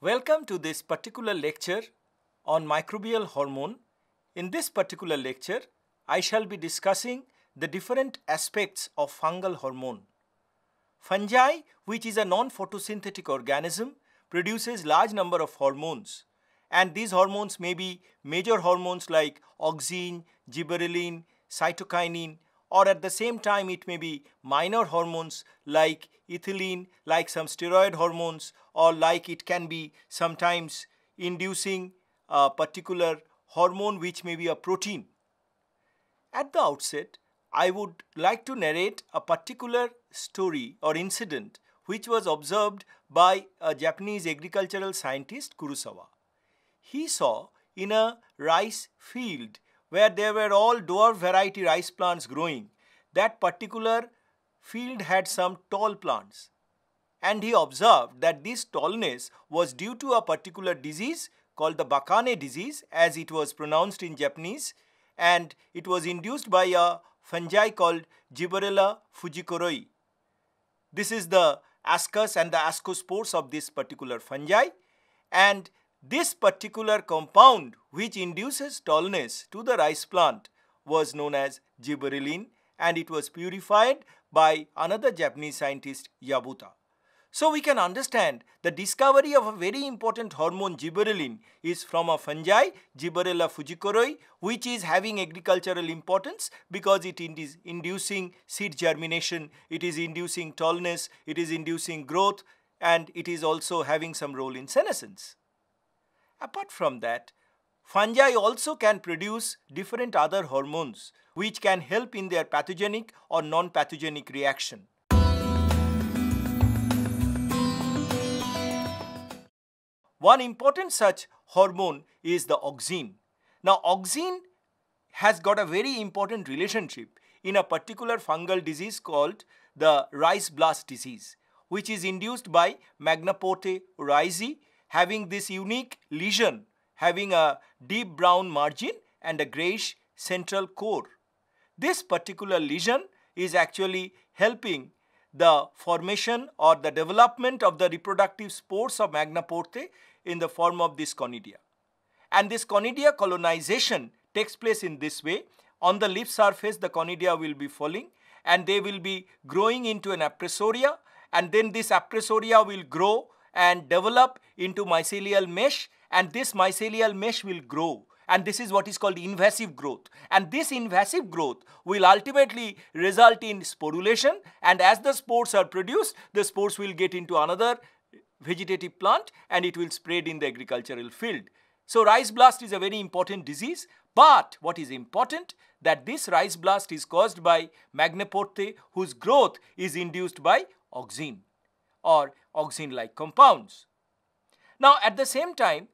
Welcome to this particular lecture on microbial hormone. In this particular lecture, I shall be discussing the different aspects of fungal hormone. Fungi, which is a non-photosynthetic organism, produces large number of hormones, and these hormones may be major hormones like auxin, gibberellin, cytokinin, or at the same time it may be minor hormones like ethylene, like some steroid hormones, or like it can be sometimes inducing a particular hormone which may be a protein. At the outset, I would like to narrate a particular story or incident which was observed by a Japanese agricultural scientist, Kurosawa. He saw in a rice field where there were all dwarf variety rice plants growing, that particular field had some tall plants. And he observed that this tallness was due to a particular disease called the Bakane disease, as it was pronounced in Japanese, and it was induced by a fungi called Gibberella fujikuroi. This is the ascus and the ascospores of this particular fungi, and this particular compound which induces tallness to the rice plant was known as gibberellin, and it was purified by another Japanese scientist, Yabuta. So we can understand the discovery of a very important hormone gibberellin is from a fungi, Gibberella fujikuroi, which is having agricultural importance because it is inducing seed germination, it is inducing tallness, it is inducing growth, and it is also having some role in senescence. Apart from that, fungi also can produce different other hormones which can help in their pathogenic or non-pathogenic reaction. One important such hormone is the auxin. Now, auxin has got a very important relationship in a particular fungal disease called the rice blast disease, which is induced by Magnapothe oryzae, having this unique lesion having a deep brown margin and a grayish central core. This particular lesion is actually helping the formation or the development of the reproductive spores of Magnapothe in the form of this conidia. And this conidia colonization takes place in this way. On the leaf surface, the conidia will be falling and they will be growing into an appressoria, and then this appressoria will grow and develop into mycelial mesh, and this mycelial mesh will grow, and this is what is called invasive growth, and this invasive growth will ultimately result in sporulation, and as the spores are produced, the spores will get into another vegetative plant and it will spread in the agricultural field. So rice blast is a very important disease, but what is important that this rice blast is caused by Magnapothe whose growth is induced by auxin or auxin-like compounds. Now at the same time,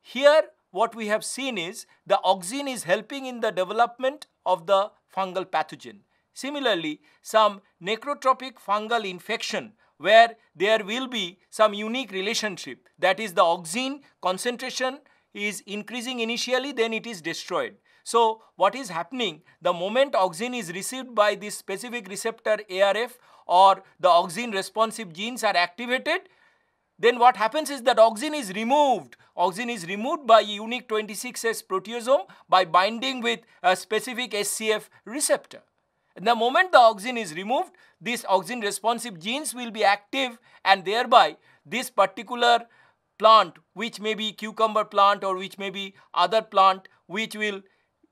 here what we have seen is the auxin is helping in the development of the fungal pathogen. Similarly, some necrotropic fungal infection where there will be some unique relationship, that is the auxin concentration is increasing initially, then it is destroyed. So what is happening, the moment auxin is received by this specific receptor ARF or the auxin responsive genes are activated, then what happens is that auxin is removed. Auxin is removed by unique 26S proteasome by binding with a specific SCF receptor. And the moment the auxin is removed, these auxin responsive genes will be active, and thereby this particular plant, which may be cucumber plant or which may be other plant, which will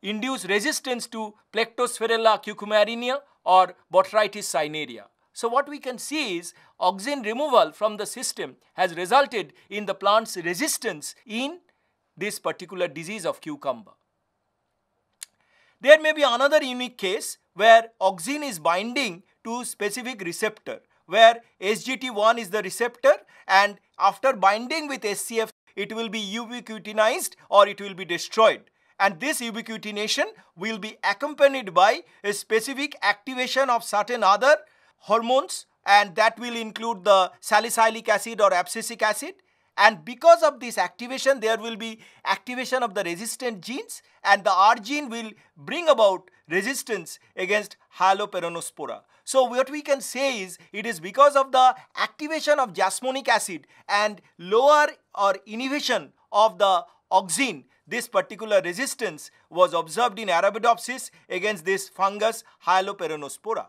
induce resistance to Plectosphaerella cucumarinea or Botrytis cinerea. So what we can see is auxin removal from the system has resulted in the plant's resistance in this particular disease of cucumber. There may be another unique case where auxin is binding to specific receptor, where SGT1 is the receptor, and after binding with SCF, it will be ubiquitinized or it will be destroyed. And this ubiquitination will be accompanied by a specific activation of certain other hormones, and that will include the salicylic acid or abscisic acid, and because of this activation there will be activation of the resistant genes, and the R gene will bring about resistance against Haloperonospora. So what we can say is it is because of the activation of jasmonic acid and lower or inhibition of the auxin, this particular resistance was observed in Arabidopsis against this fungus Hyaluperonospora.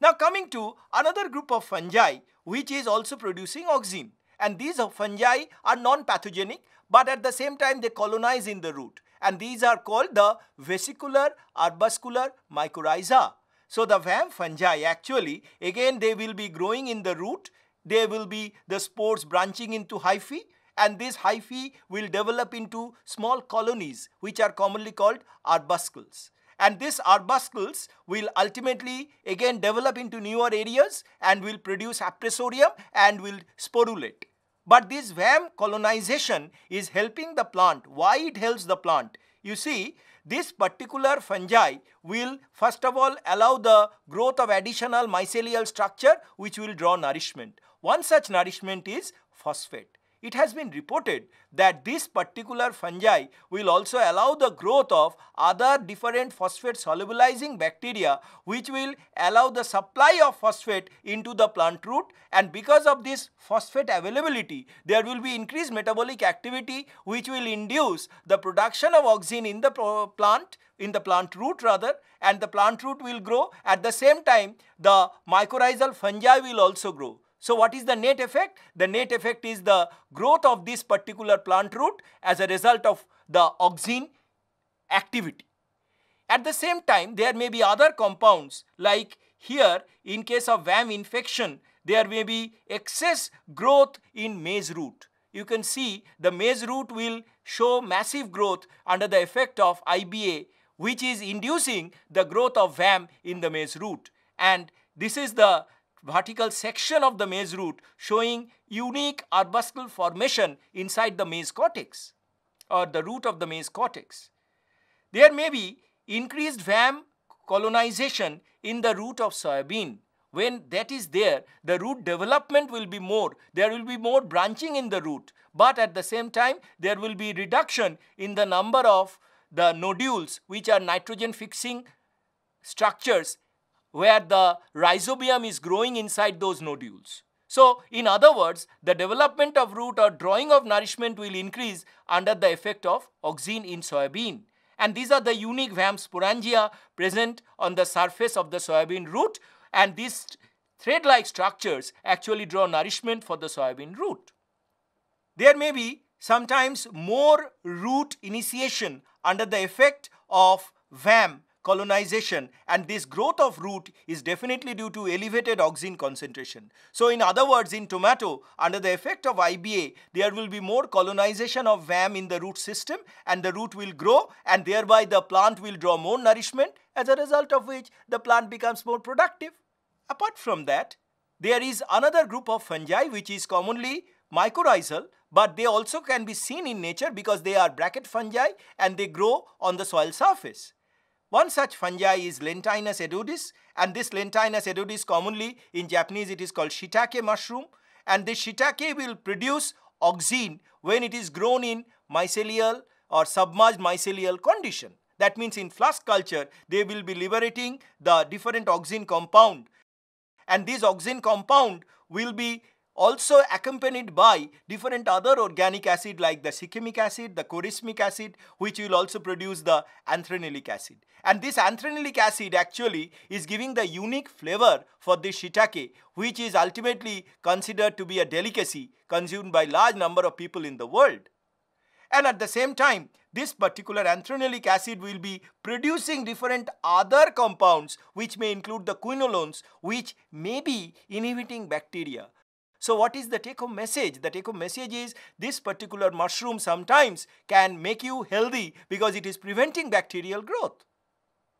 Now coming to another group of fungi which is also producing auxin, and these fungi are non-pathogenic, but at the same time they colonize in the root, and these are called the vesicular arbuscular mycorrhiza. So the VAM fungi actually, again they will be growing in the root, there will be the spores branching into hyphae, and these hyphae will develop into small colonies which are commonly called arbuscles. And these arbuscles will ultimately again develop into newer areas and will produce appressorium and will sporulate. But this VAM colonization is helping the plant. Why it helps the plant? You see, this particular fungi will first of all allow the growth of additional mycelial structure which will draw nourishment. One such nourishment is phosphate. It has been reported that this particular fungi will also allow the growth of other different phosphate solubilizing bacteria which will allow the supply of phosphate into the plant root, and because of this phosphate availability there will be increased metabolic activity which will induce the production of auxin in the plant root rather, and the plant root will grow. At the same time the mycorrhizal fungi will also grow. So what is the net effect? The net effect is the growth of this particular plant root as a result of the auxin activity. At the same time, there may be other compounds, like here in case of VAM infection, there may be excess growth in maize root. You can see the maize root will show massive growth under the effect of IBA, which is inducing the growth of VAM in the maize root. And this is the vertical section of the maize root showing unique arbuscle formation inside the maize cortex or the root of the maize cortex. There may be increased VAM colonization in the root of soybean. When that is there, the root development will be more. There will be more branching in the root, but at the same time there will be reduction in the number of the nodules which are nitrogen fixing structures where the rhizobium is growing inside those nodules. So in other words, the development of root or drawing of nourishment will increase under the effect of auxin in soybean. And these are the unique VAM sporangia present on the surface of the soybean root, and these thread-like structures actually draw nourishment for the soybean root. There may be sometimes more root initiation under the effect of VAM colonization, and this growth of root is definitely due to elevated auxin concentration. So in other words, in tomato, under the effect of IBA, there will be more colonization of VAM in the root system, and the root will grow, and thereby the plant will draw more nourishment, as a result of which the plant becomes more productive. Apart from that, there is another group of fungi which is commonly mycorrhizal, but they also can be seen in nature because they are bracket fungi and they grow on the soil surface. One such fungi is Lentinus edodis, and this Lentinus edodis, commonly in Japanese it is called shiitake mushroom, and this shiitake will produce auxin when it is grown in mycelial or submerged mycelial condition. That means in flask culture they will be liberating the different auxin compound, and this auxin compound will be also accompanied by different other organic acid like the shikimic acid, the corismic acid, which will also produce the anthranilic acid. And this anthranilic acid actually is giving the unique flavor for this shiitake, which is ultimately considered to be a delicacy consumed by large number of people in the world. And at the same time, this particular anthranilic acid will be producing different other compounds which may include the quinolones, which may be inhibiting bacteria. So what is the take-home message? The take-home message is this particular mushroom sometimes can make you healthy because it is preventing bacterial growth.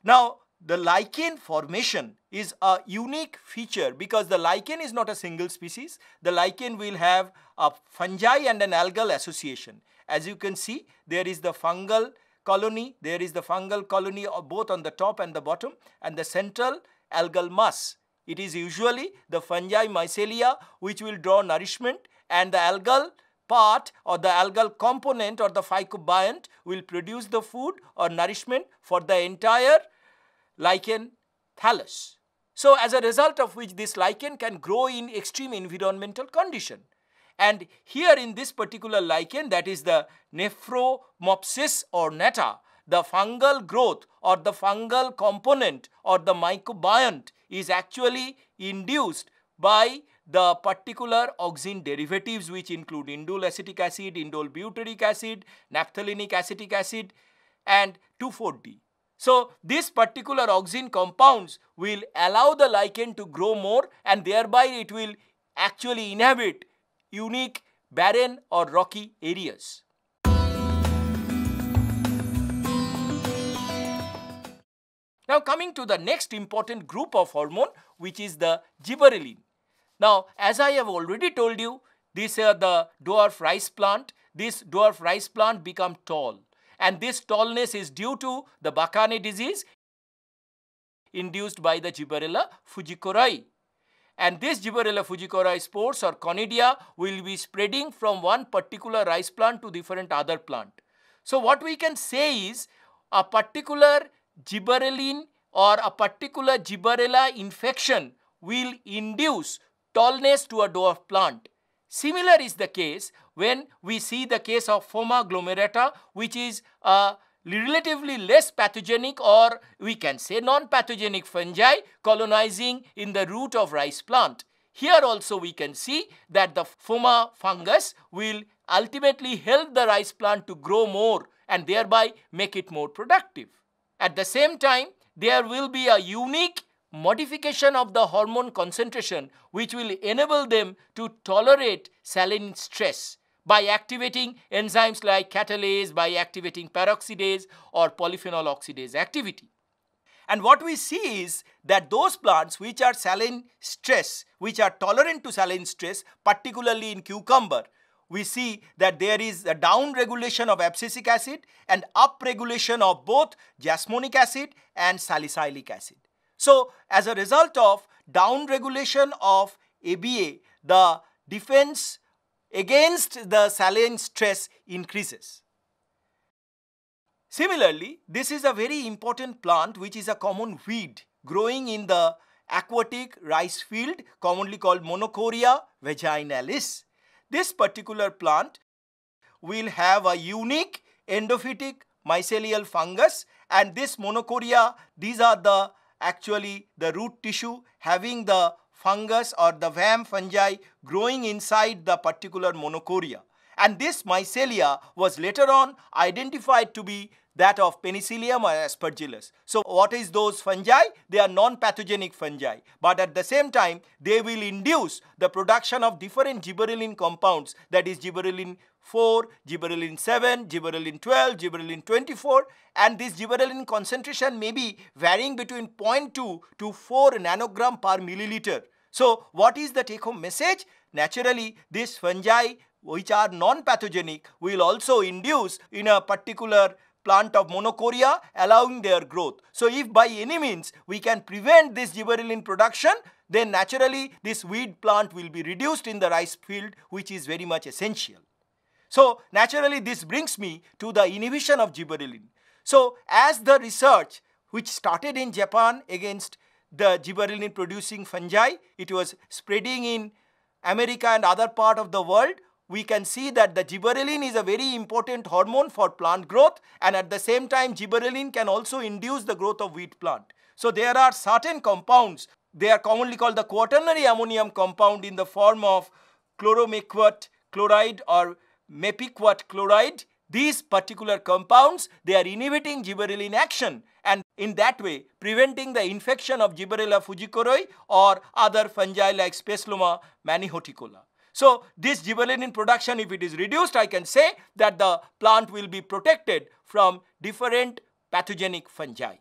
Now, the lichen formation is a unique feature because the lichen is not a single species. The lichen will have a fungi and an algal association. As you can see, there is the fungal colony, both on the top and the bottom, and the central algal mass. It is usually the fungi mycelia which will draw nourishment, and the algal part or the algal component or the phycobiont will produce the food or nourishment for the entire lichen thallus. So as a result of which this lichen can grow in extreme environmental condition. And here in this particular lichen, that is the Nephromopsis ornata, the fungal growth or the fungal component or the microbiont is actually induced by the particular auxin derivatives, which include indole acetic acid, indole butyric acid, naphthalenic acetic acid and 2,4-D. So this particular auxin compounds will allow the lichen to grow more, and thereby it will actually inhabit unique barren or rocky areas. Now coming to the next important group of hormone, which is the gibberellin. Now as I have already told you, these are the dwarf rice plant. This dwarf rice plant become tall, and this tallness is due to the Bakane disease induced by the Gibberella fujikori. And this Gibberella fujikori spores or conidia will be spreading from one particular rice plant to different other plant. So what we can say is a particular gibberellin or a particular Gibberella infection will induce tallness to a dwarf plant. Similar is the case when we see the case of Phoma glomerata, which is a relatively less pathogenic, or we can say non-pathogenic fungi colonizing in the root of rice plant. Here also we can see that the Phoma fungus will ultimately help the rice plant to grow more and thereby make it more productive. At the same time, there will be a unique modification of the hormone concentration which will enable them to tolerate saline stress by activating enzymes like catalase, by activating peroxidase or polyphenol oxidase activity. And what we see is that those plants which are saline stress, which are tolerant to saline stress, particularly in cucumber, we see that there is a down regulation of abscisic acid and up regulation of both jasmonic acid and salicylic acid. So as a result of down regulation of ABA, the defense against the saline stress increases. Similarly, this is a very important plant which is a common weed growing in the aquatic rice field, commonly called Monocoria vaginalis. This particular plant will have a unique endophytic mycelial fungus, and this Monocoria, these are actually the root tissue having the fungus or the VAM fungi growing inside the particular Monocoria. And this mycelia was later on identified to be that of Penicillium or Aspergillus. So what is those fungi? They are non-pathogenic fungi, but at the same time they will induce the production of different gibberellin compounds, that is gibberellin 4, gibberellin 7, gibberellin 12, gibberellin 24, and this gibberellin concentration may be varying between 0.2 to 4 nanogram per milliliter. So what is the take-home message? Naturally, these fungi which are non-pathogenic will also induce in a particular plant of Monocoria, allowing their growth. So if by any means we can prevent this gibberellin production, then naturally this weed plant will be reduced in the rice field, which is very much essential. So naturally this brings me to the inhibition of gibberellin. So as the research which started in Japan against the gibberellin producing fungi, it was spreading in America and other part of the world, we can see that the gibberellin is a very important hormone for plant growth, and at the same time gibberellin can also induce the growth of wheat plant. So there are certain compounds, they are commonly called the quaternary ammonium compound in the form of chloromequat chloride or mepiquat chloride. These particular compounds, they are inhibiting gibberellin action, and in that way preventing the infection of Gibberella fujikori or other fungi like Sphaerotheca manihoticola. So this gibberellin production, if it is reduced, I can say that the plant will be protected from different pathogenic fungi.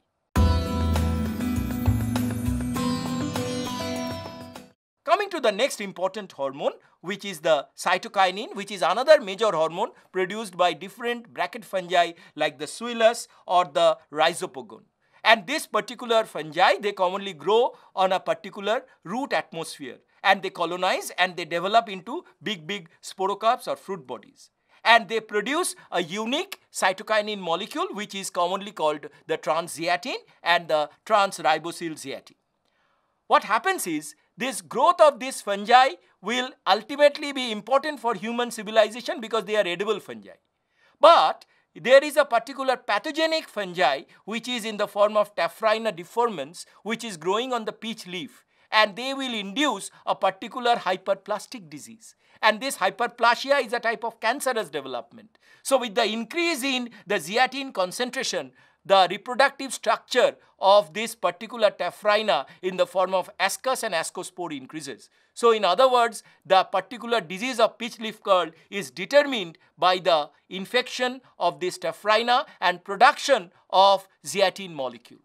Coming to the next important hormone, which is the cytokinin, which is another major hormone produced by different bracket fungi like the Suillus or the Rhizopogon. And this particular fungi, they commonly grow on a particular root atmosphere, and they colonize and they develop into big sporocarps or fruit bodies. And they produce a unique cytokinin molecule which is commonly called the trans-zeatin and the trans-ribosyl zeatin. what happens is this growth of these fungi will ultimately be important for human civilization because they are edible fungi. But there is a particular pathogenic fungi which is in the form of Taphrina deformans, which is growing on the peach leaf, and they will induce a particular hyperplastic disease. And this hyperplasia is a type of cancerous development. So with the increase in the zeatin concentration, the reproductive structure of this particular Taphrina in the form of ascus and ascospore increases. So in other words, the particular disease of peach leaf curl is determined by the infection of this Taphrina and production of zeatin molecule.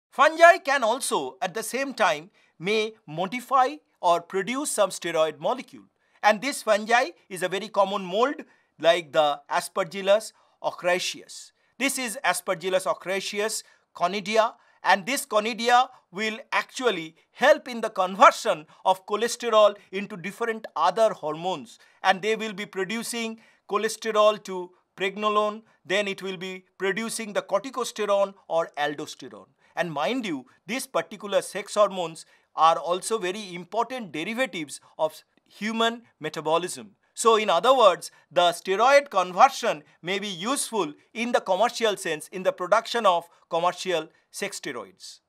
Fungi can also at the same time may modify or produce some steroid molecule. And this fungi is a very common mold like the Aspergillus ochraceus. This is Aspergillus ochraceus conidia, and this conidia will actually help in the conversion of cholesterol into different other hormones, and they will be producing cholesterol to pregnenolone, then it will be producing the corticosterone or aldosterone. And mind you, these particular sex hormones are also very important derivatives of human metabolism. So in other words, the steroid conversion may be useful in the commercial sense in the production of commercial sex steroids.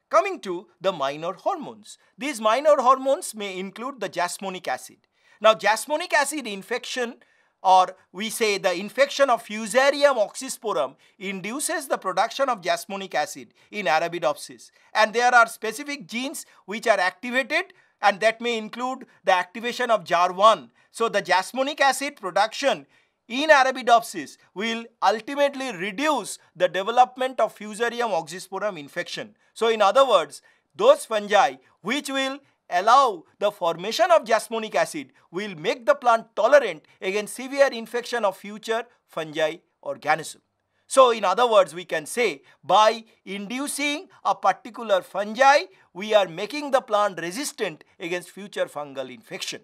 Coming to the minor hormones. These minor hormones may include the jasmonic acid. Now jasmonic acid infection, or we say the infection of Fusarium oxysporum, induces the production of jasmonic acid in Arabidopsis, and there are specific genes which are activated, and that may include the activation of JAR1. So the jasmonic acid production in Arabidopsis will ultimately reduce the development of Fusarium oxysporum infection. So in other words, those fungi which will allow the formation of jasmonic acid will make the plant tolerant against severe infection of future fungi organism. So in other words, we can say by inducing a particular fungi, we are making the plant resistant against future fungal infection.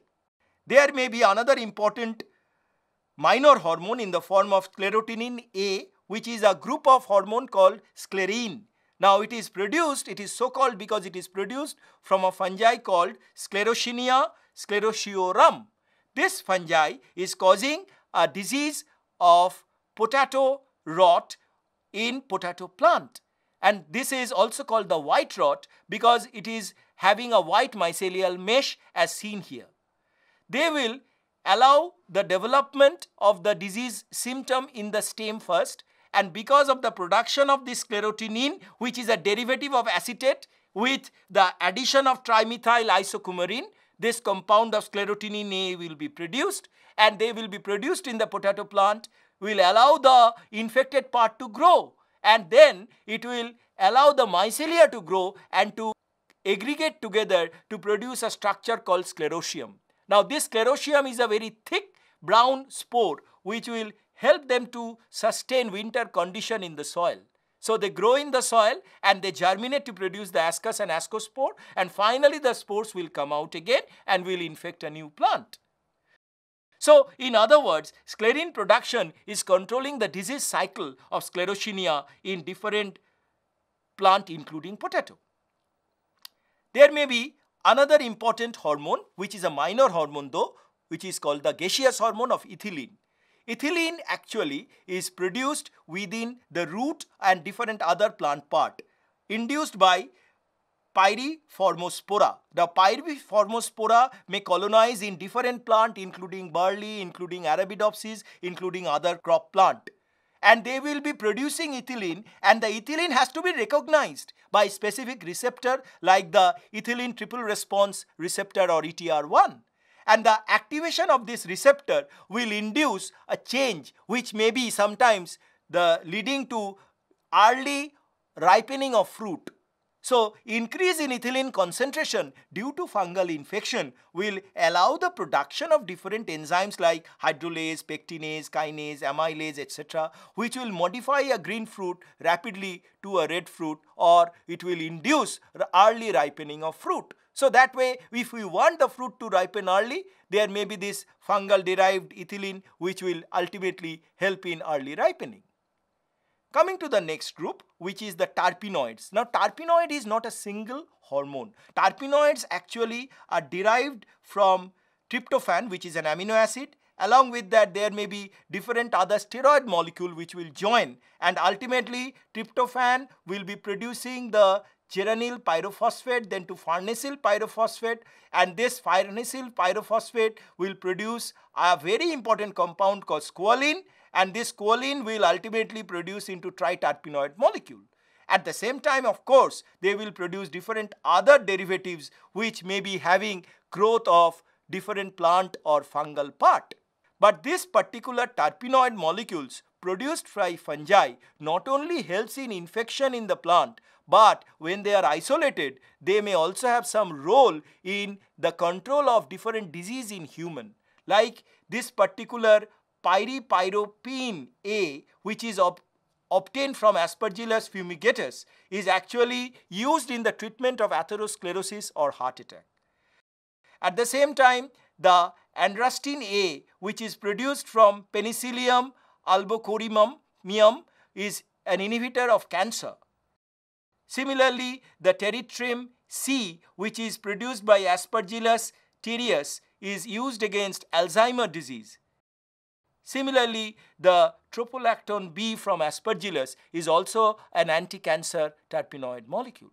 There may be another important minor hormone in the form of sclerotinin A, which is a group of hormone called sclerine. Now it is so called because it is produced from a fungi called Sclerotinia sclerotiorum. This fungi is causing a disease of potato rot in potato plant. And this is also called the white rot because it is having a white mycelial mesh as seen here. They will allow the development of the disease symptom in the stem first, and because of the production of this sclerotinin, which is a derivative of acetate with the addition of trimethyl isocoumarine, this compound of sclerotinin A will be produced, and they will be produced in the potato plant, will allow the infected part to grow, and then it will allow the mycelia to grow and to aggregate together to produce a structure called sclerotium. Now this sclerotium is a very thick brown spore which will help them to sustain winter condition in the soil. So they grow in the soil and they germinate to produce the ascus and ascospore, and finally the spores will come out again and will infect a new plant. So in other words, sclerine production is controlling the disease cycle of sclerotinia in different plant including potato. There may be another important hormone which is a minor hormone though, which is called the gaseous hormone of ethylene. Ethylene actually is produced within the root and different other plant part induced by Pyriformospora. The Pyriformospora may colonize in different plant including barley, including Arabidopsis, including other crop plant. And they will be producing ethylene, and the ethylene has to be recognized by specific receptor like the ethylene triple response receptor or ETR1. And the activation of this receptor will induce a change which may be sometimes leading to early ripening of fruit. So increase in ethylene concentration due to fungal infection will allow the production of different enzymes like hydrolase, pectinase, kinase, amylase, etc., which will modify a green fruit rapidly to a red fruit, or it will induce early ripening of fruit. So that way, if we want the fruit to ripen early, there may be this fungal derived ethylene which will ultimately help in early ripening. Coming to the next group, which is the terpenoids. Now, terpenoid is not a single hormone. Terpenoids actually are derived from tryptophan, which is an amino acid. Along with that, there may be different other steroid molecule which will join, and ultimately tryptophan will be producing the geranyl pyrophosphate, then to farnesyl pyrophosphate, and this farnesyl pyrophosphate will produce a very important compound called squalene, and this squalene will ultimately produce into triterpenoid molecule. At the same time, of course, they will produce different other derivatives which may be having growth of different plant or fungal part. But this particular terpenoid molecules produced by fungi not only helps in infection in the plant, but when they are isolated, they may also have some role in the control of different disease in human. Like this particular pyripyropene A, which is obtained from Aspergillus fumigatus, is actually used in the treatment of atherosclerosis or heart attack. At the same time, the androstenedione A, which is produced from Penicillium albocorium, is an inhibitor of cancer. Similarly, the territrim C, which is produced by Aspergillus terreus, is used against Alzheimer's disease. Similarly, the tropoliactone B from Aspergillus is also an anti-cancer terpenoid molecule.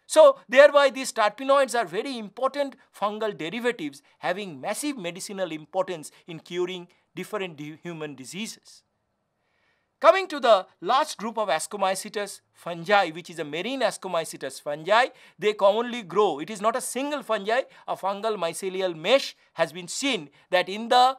So, thereby these terpenoids are very important fungal derivatives having massive medicinal importance in curing different human diseases. Coming to the last group of Ascomycetes fungi, which is a marine Ascomycetes fungi, they commonly grow. It is not a single fungi. A fungal mycelial mesh has been seen that in the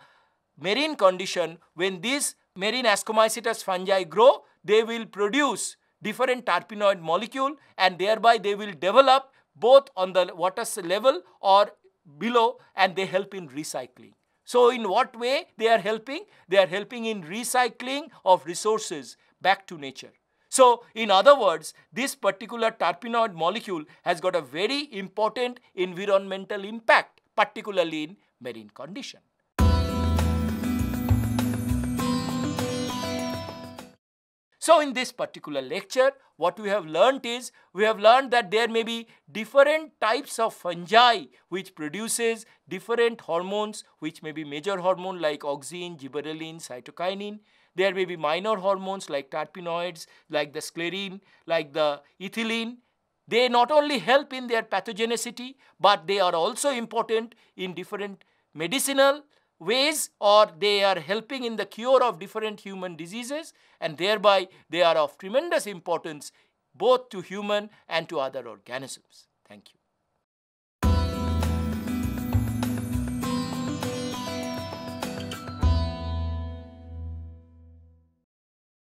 marine condition, when these marine Ascomycetes fungi grow, they will produce different terpenoid molecule, and thereby they will develop both on the water level or below, and they help in recycling. So, in what way they are helping? They are helping in recycling of resources back to nature. So, in other words, this particular terpenoid molecule has got a very important environmental impact, particularly in marine condition. So, in this particular lecture, what we have learnt is, we have learned that there may be different types of fungi which produces different hormones, which may be major hormone like auxin, gibberellin, cytokinin. There may be minor hormones like terpenoids, like the sclerine, like the ethylene. They not only help in their pathogenicity, but they are also important in different medicinal ways, or they are helping in the cure of different human diseases, and thereby they are of tremendous importance both to human and to other organisms. Thank you.